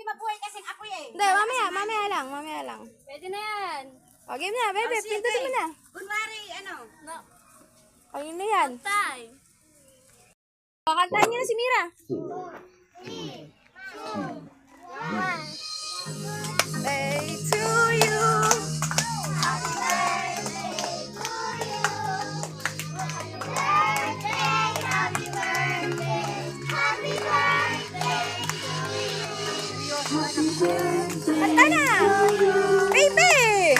mabuhay kasing ako eh. Hindi, mamaya lang. Pwede na yan. O, game na, bebe. Pindutin mo na. Kunwari, ano? No. Ayun na yan. Time. O, kantahan niyo na si Mira. Day to you. Kanta na! Baby!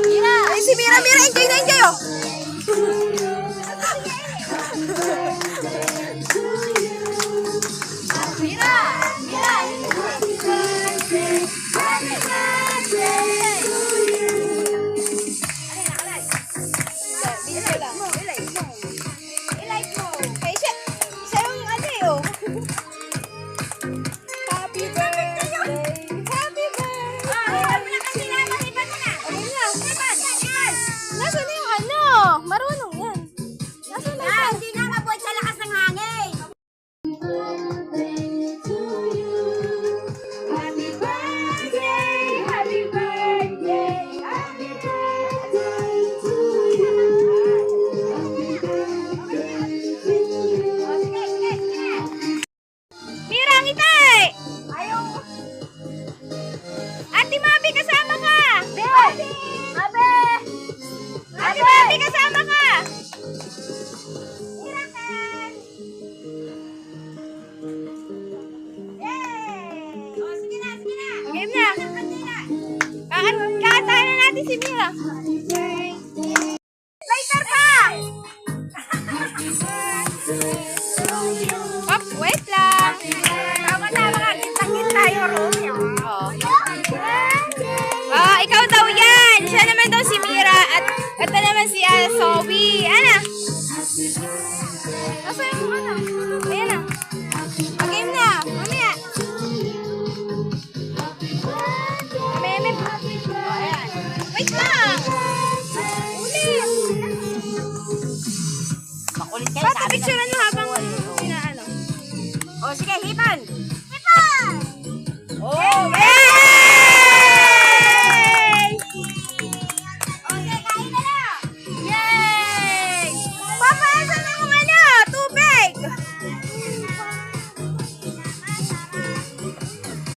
Mira! Ay, si Mira! Enjoy na, enjoy oh! Video lang. I-like mo. Kaya siya yung ano eh oh. Happy birthday! Happy birthday! Iban mo na kasi naman. Iban mo na. Ayun na. Iban. Nasaan na yung ano? Marunong yan. Nasaan na Ah, yan? hindi na mabuhay sa lakas ng hangin. Mira, ngitay! Ayaw. Ate Mabi, kasama ka! Abe! Ate Mabi, kasama ka! Miracle! Yay! O, sige na, sige na. Game na. Kanina. Kakantahan na natin si Mira. Lighter ka! Op, wait lang. Tama-tama ka. Gintang-gin tayo, Romeo. Oh. Ah, ikaw daw yan. Siya naman daw si Mira at ito naman si Zoe. Ana? Nasa yung ano? Ayan na. Game na. Mamaya. Mamaya. Oh, ayan. Wait lang. Ulit. Makulit kayo, Pati sabi na. picture